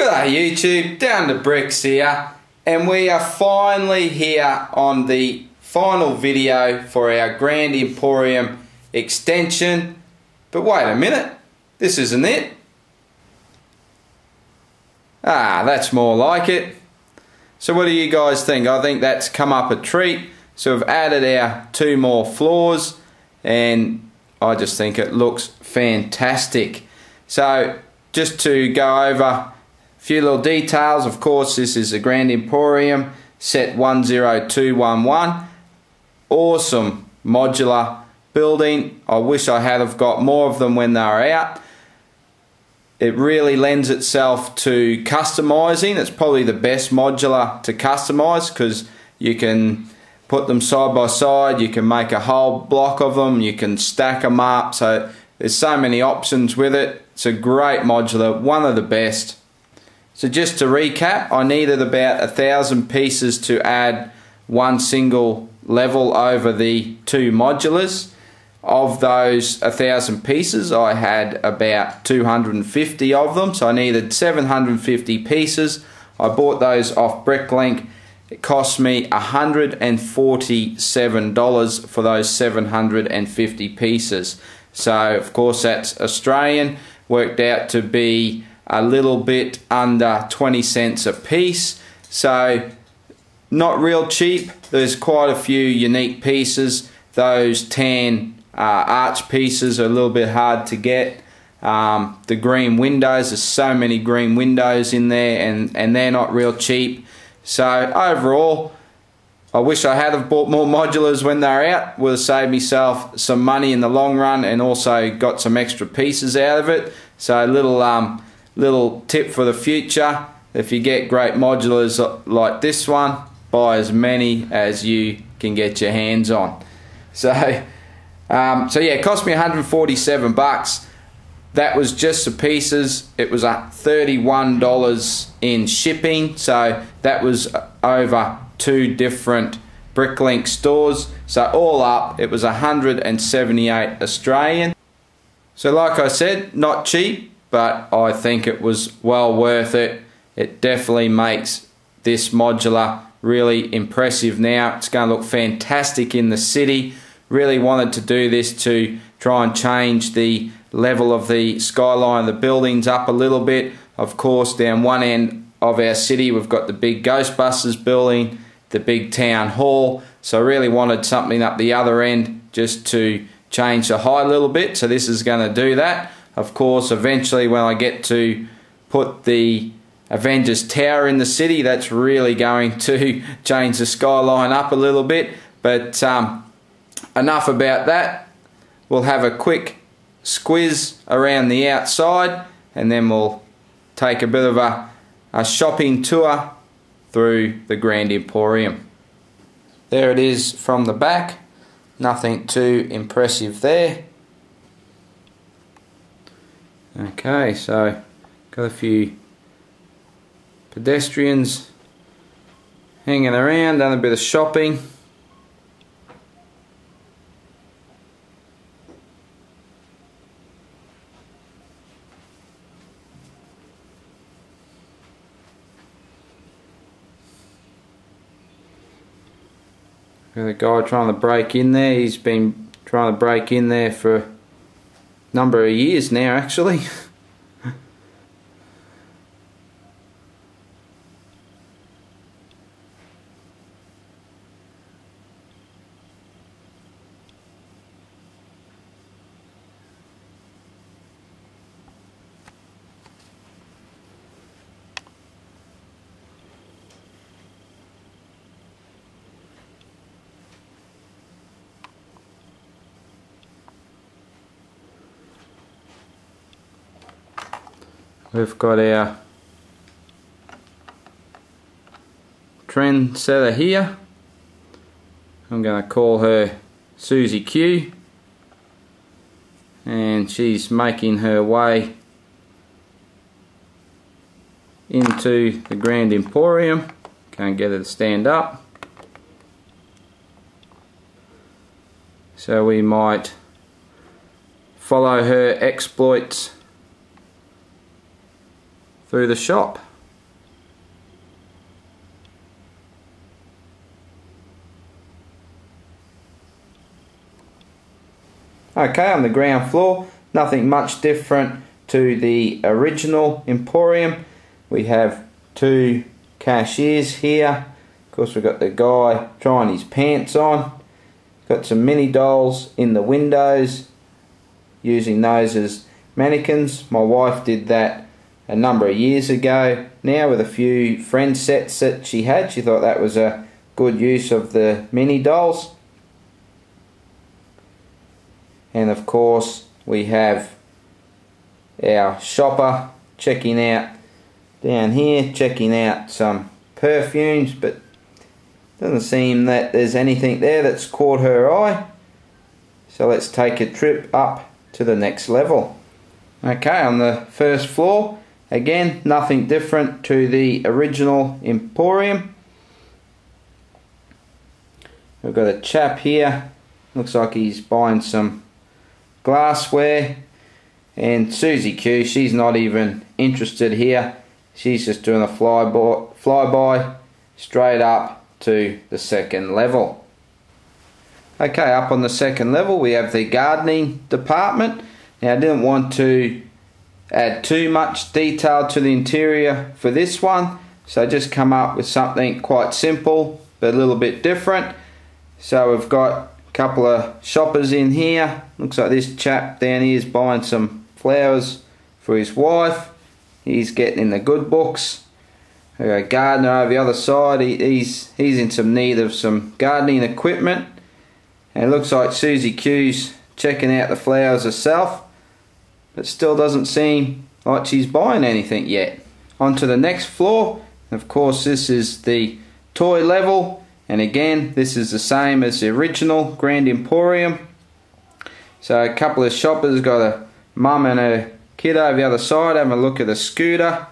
G'day YouTube, Down to Bricks here, and we are finally here on the final video for our Grand Emporium extension. But wait a minute, this isn't it. Ah, that's more like it. So what do you guys think? I think that's come up a treat. So we've added our 2 more floors and I just think it looks fantastic. So just to go over a few little details, of course this is the Grand Emporium set 10211. Awesome modular building. I wish I had have got more of them when they were out. It really lends itself to customizing. It's probably the best modular to customize because you can put them side by side, you can make a whole block of them, you can stack them up, so there's so many options with it. It's a great modular, one of the best. So just to recap, I needed about 1,000 pieces to add one single level over the 2 modulars. Of those 1,000 pieces, I had about 250 of them, so I needed 750 pieces. I bought those off Bricklink. It cost me $147 for those 750 pieces. So of course that's Australian, worked out to be a little bit under 20 cents a piece. So not real cheap. There's quite a few unique pieces. Those tan arch pieces are a little bit hard to get. The green windows, there's so many green windows in there and they're not real cheap. So overall, I wish I had have bought more modulars when they're out. Would have saved myself some money in the long run and also got some extra pieces out of it. So a little tip for the future: if you get great modulars like this one, buy as many as you can get your hands on. So yeah, it cost me 147 bucks. That was just the pieces. It was $31 in shipping, so that was over 2 different Bricklink stores. So all up, it was 178 Australian. So like I said, not cheap, but I think it was well worth it. It definitely makes this modular really impressive now. It's going to look fantastic in the city. Really wanted to do this to try and change the level of the skyline of the buildings up a little bit. Of course, down one end of our city we've got the big Ghostbusters building, the big town hall, so I really wanted something up the other end just to change the height a little bit, so this is going to do that. Of course, eventually when I get to put the Avengers Tower in the city, that's really going to change the skyline up a little bit. But enough about that. We'll have a quick squiz around the outside and then we'll take a bit of a shopping tour through the Grand Emporium. There it is from the back. Nothing too impressive there. Okay, so got a few pedestrians hanging around, done a bit of shopping. Got a guy trying to break in there. He's been trying to break in there for a number of years now, actually. We've got our trendsetter here. I'm going to call her Susie Q, and she's making her way into the Grand Emporium. Can't get her to stand up, so we might follow her exploits through the shop. Okay, on the ground floor, nothing much different to the original Emporium. We have two cashiers here. Of course, we've got the guy trying his pants on. Got some mini dolls in the windows, using those as mannequins. My wife did that a number of years ago now with a few friend sets that she had. She thought that was a good use of the mini dolls. And of course we have our shopper checking out down here, checking out some perfumes, but doesn't seem that there's anything there that's caught her eye. So let's take a trip up to the next level. Okay, on the first floor, again, nothing different to the original Emporium. We've got a chap here, looks like he's buying some glassware, and Susie Q, she's not even interested here. She's just doing a flyby straight up to the second level. Okay, up on the second level we have the gardening department. Now I didn't want to add too much detail to the interior for this one, so I just come up with something quite simple but a little bit different. So we've got a couple of shoppers in here. Looks like this chap down here is buying some flowers for his wife. He's getting in the good books. We've got a gardener over the other side. He's in some need of some gardening equipment. And it looks like Susie Q's checking out the flowers herself, but still doesn't seem like she's buying anything yet. On to the next floor. Of course, this is the toy level, and again this is the same as the original Grand Emporium. So a couple of shoppers, got a mum and her kid over the other side having a look at a scooter.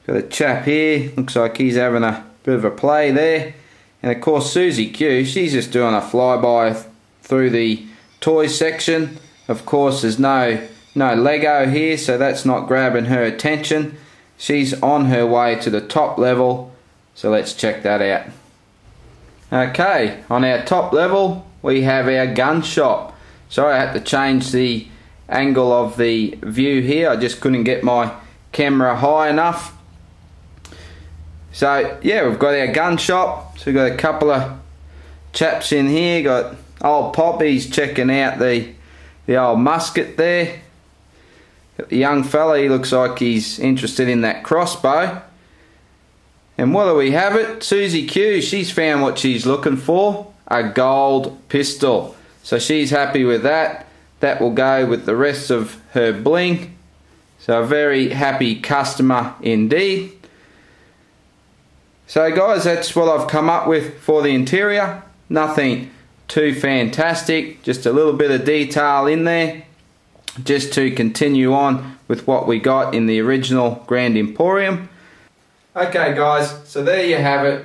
Got a chap here, looks like he's having a bit of a play there. And of course Susie Q, she's just doing a flyby through the toy section. Of course there's no Lego here, so that's not grabbing her attention. She's on her way to the top level, so let's check that out. Okay, on our top level we have our gun shop. Sorry, I had to change the angle of the view here. I just couldn't get my camera high enough. So yeah, we've got our gun shop. So we've got a couple of chaps in here. Got old Poppy's checking out the old musket there. Got the young fella, he looks like he's interested in that crossbow. And what do we have it? Susie Q, she's found what she's looking for, a gold pistol. So she's happy with that. That will go with the rest of her bling. So a very happy customer indeed. So guys, that's what I've come up with for the interior. Nothing too fantastic, just a little bit of detail in there, just to continue on with what we got in the original Grand Emporium. Okay guys, so there you have it,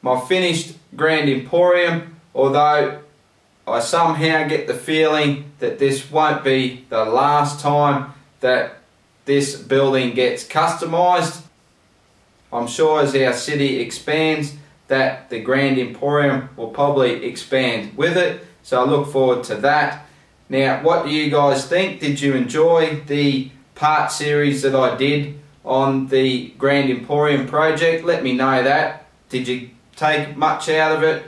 my finished Grand Emporium. Although I somehow get the feeling that this won't be the last time that this building gets customised. I'm sure as our city expands that the Grand Emporium will probably expand with it, so I look forward to that. Now, what do you guys think? Did you enjoy the part series that I did on the Grand Emporium project? Let me know that. Did you take much out of it?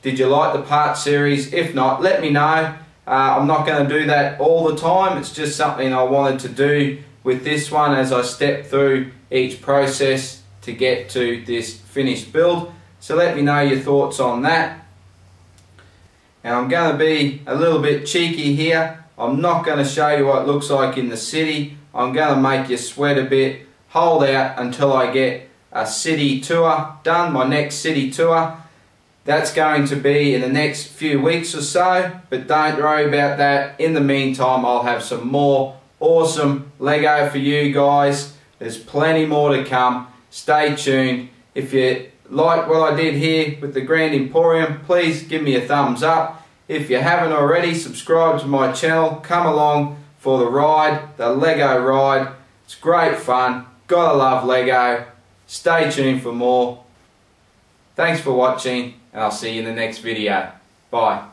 Did you like the part series? If not, let me know. I'm not going to do that all the time. It's just something I wanted to do with this one as I step through each process to get to this finished build. So let me know your thoughts on that. And I'm going to be a little bit cheeky here. I'm not going to show you what it looks like in the city. I'm going to make you sweat a bit. Hold out until I get a city tour done, my next city tour. That's going to be in the next few weeks or so, but don't worry about that. In the meantime, I'll have some more awesome Lego for you guys. There's plenty more to come. Stay tuned. If you like what I did here with the Grand Emporium, please give me a thumbs up. If you haven't already, subscribe to my channel. Come along for the ride, the Lego ride. It's great fun. Gotta love Lego. Stay tuned for more. Thanks for watching, and I'll see you in the next video. Bye.